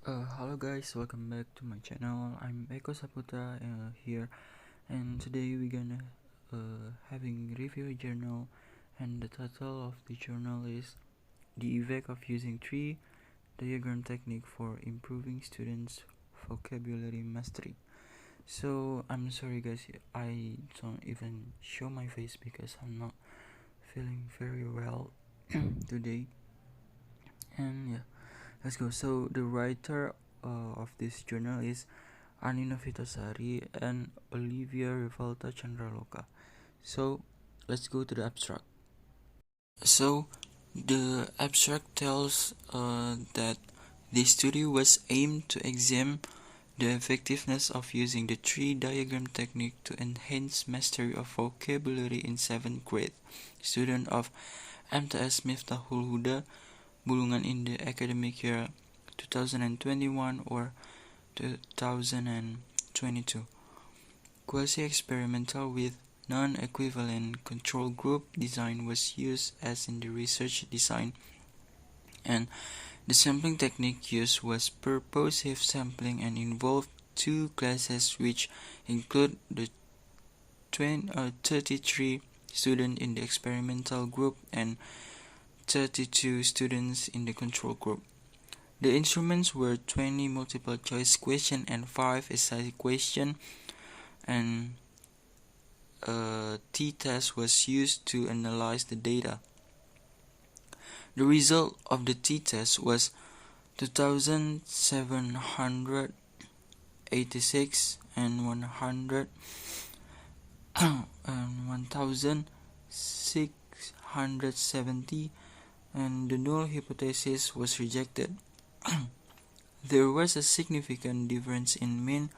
Hello guys, welcome back to my channel. I'm Eko Saputra here, and today we're gonna having review a journal, and the title of the journal is "The Effect of Using Tree Diagram Technique for Improving Students' Vocabulary Mastery." So I'm sorry guys, I don't even show my face because I'm not feeling very well today, and yeah. Let's go. So the writer of this journal is Ani Novitasari and Olivia Rivalta Chandraloka. So let's go to the abstract. So the abstract tells that the study was aimed to examine the effectiveness of using the tree diagram technique to enhance mastery of vocabulary in 7th grade. Student of MTS Miftahul Huda Bulungan in the academic year 2021 or 2022. Quasi-experimental with non-equivalent control group design was used as in the research design, and the sampling technique used was purposive sampling and involved two classes which include the 33 students in the experimental group and 32 students in the control group. The instruments were 20 multiple choice question and 5 essay question, and a t-test was used to analyze the data. The result of the t-test was 2,786 and 1,670, and the null hypothesis was rejected. There was a significant difference in mean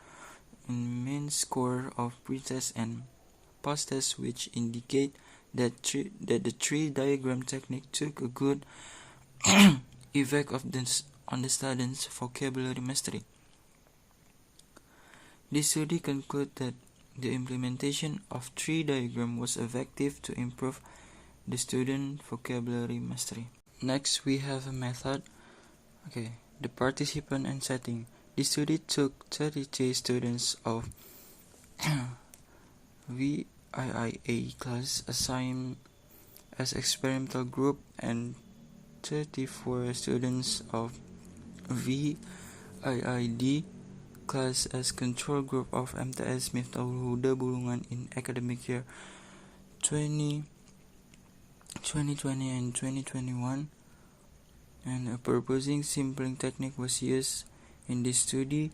score of pretest and posttest, which indicate that the tree diagram technique took a good effect on the students' vocabulary mastery. This study concluded that the implementation of tree diagram was effective to improve the student vocabulary mastery. Next, we have a method. The participant and setting. The study took 33 students of VIIA class assigned as experimental group and 34 students of VIID class as control group of MTS Miftahul Huda Bulungan in academic year 2020 and 2021, and a purposing sampling technique was used in this study.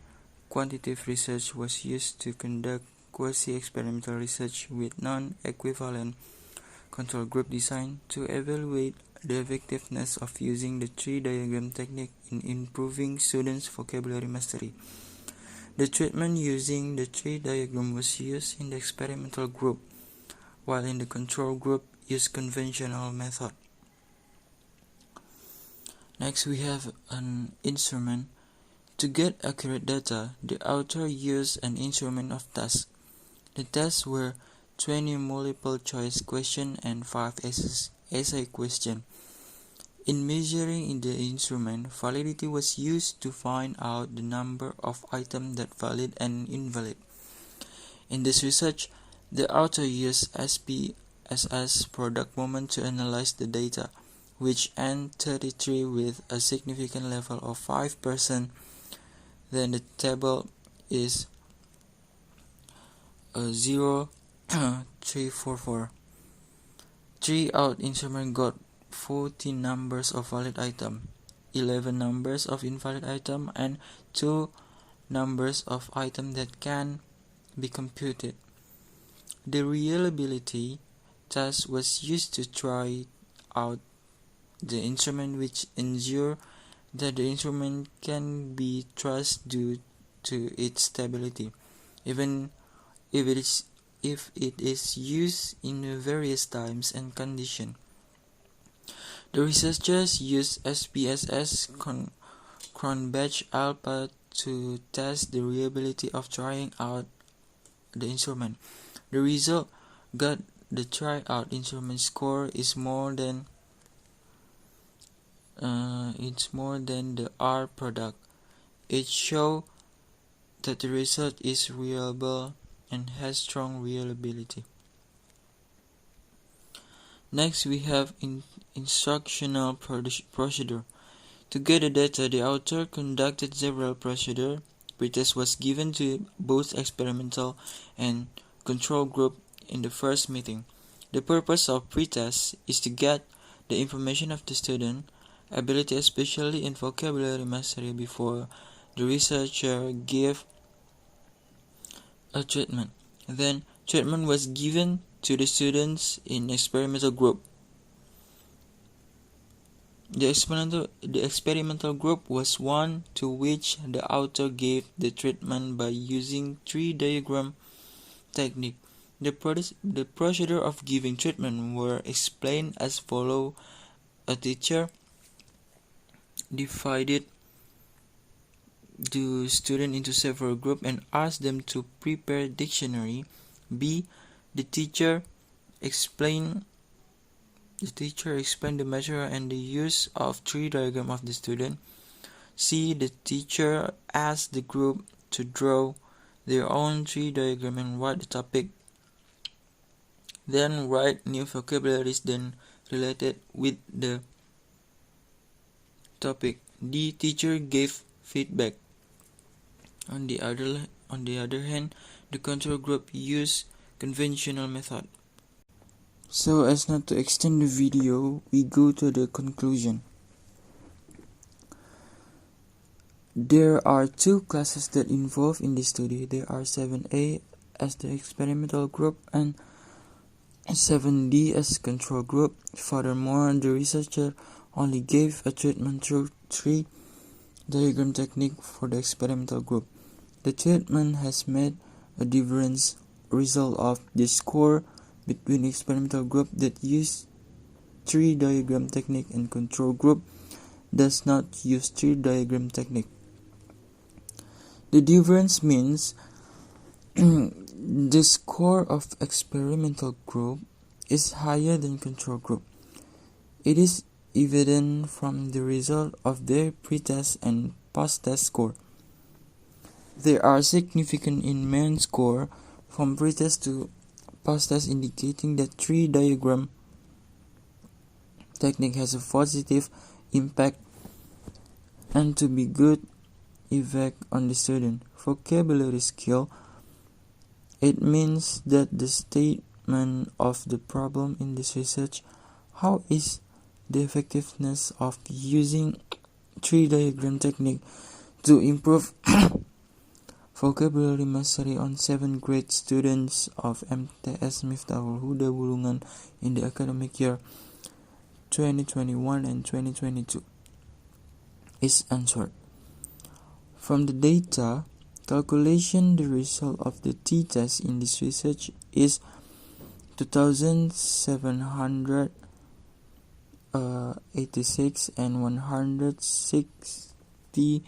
Quantitative research was used to conduct quasi-experimental research with non-equivalent control group design to evaluate the effectiveness of using the tree diagram technique in improving students' vocabulary mastery. The treatment using the tree diagram was used in the experimental group, while in the control group used conventional method. Next, we have an instrument. To get accurate data, the author used an instrument of tests. The tests were 20 multiple choice question and 5 essay question. In measuring in the instrument, validity was used to find out the number of items that valid and invalid. In this research, the author used SPSS product moment to analyze the data, which N33 with a significant level of 5%. Then the table is 0.344. 3 out instrument got 14 numbers of valid item, 11 numbers of invalid item, and 2 numbers of item that can be computed. The reliability test was used to try out the instrument, which ensure that the instrument can be trusted due to its stability, even if it is used in various times and conditions. The researchers used SPSS Cronbach alpha to test the reliability of trying out the instrument. The result got the tryout instrument score is more than the R product. It shows that the result is reliable and has strong reliability. Next, we have instructional procedure. To get the data, the author conducted several procedures. Pretest was given to both experimental and control group in the first meeting. The purpose of pretest is to get the information of the student ability, especially in vocabulary mastery, before the researcher gave a treatment. Then, treatment was given to the students in experimental group. The experimental group was one to which the author gave the treatment by using tree-diagram technique. The procedure of giving treatment were explained as follows. A teacher divided the student into several groups and asked them to prepare dictionary. B. The teacher explained the measure and the use of tree diagram of the student. C. The teacher asked the group to draw their own tree diagram and write the topic. Then write new vocabularies then related with the topic. D. Teacher gave feedback. On the other hand, the control group used conventional method. So as not to extend the video, we go to the conclusion. There are two classes that involved in this study. There are 7A as the experimental group and 7D as control group. Furthermore, the researcher only gave a treatment through tree diagram technique for the experimental group. The treatment has made a difference result of the score between experimental group that use tree diagram technique and control group does not use tree diagram technique. The difference means the score of experimental group is higher than control group. It is evident from the result of their pre-test and post-test score. There are significant in mean score from pre-test to post-test, indicating that tree diagram technique has a positive impact and to be good effect on the student. Vocabulary skill. It means that the statement of the problem in this research, how is the effectiveness of using tree diagram technique to improve vocabulary mastery on 7th grade students of MTS Miftahul Huda Bulungan in the academic year 2021 and 2022 is answered. From the data calculation, the result of the t-test in this research is 2,786 and 160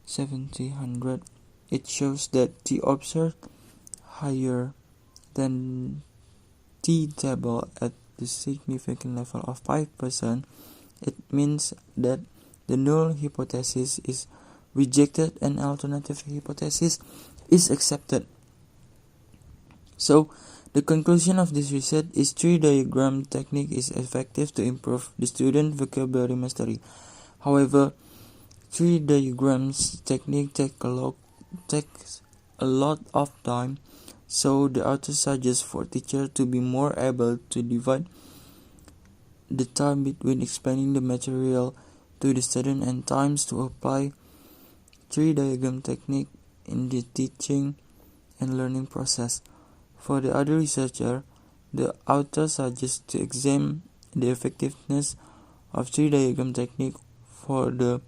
700. It shows that T observed higher than T table at the significant level of 5%. It means that the null hypothesis is rejected and alternative hypothesis is accepted. So, the conclusion of this research is tree diagram technique is effective to improve the student vocabulary mastery. However, tree diagrams technique takes a lot of time, so the author suggests for teachers to be more able to divide the time between explaining the material to the student and times to apply tree diagram technique in the teaching and learning process. For the other researcher, the author suggests to examine the effectiveness of tree diagram technique for the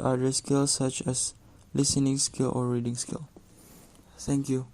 other skills such as listening skill or reading skill. Thank you.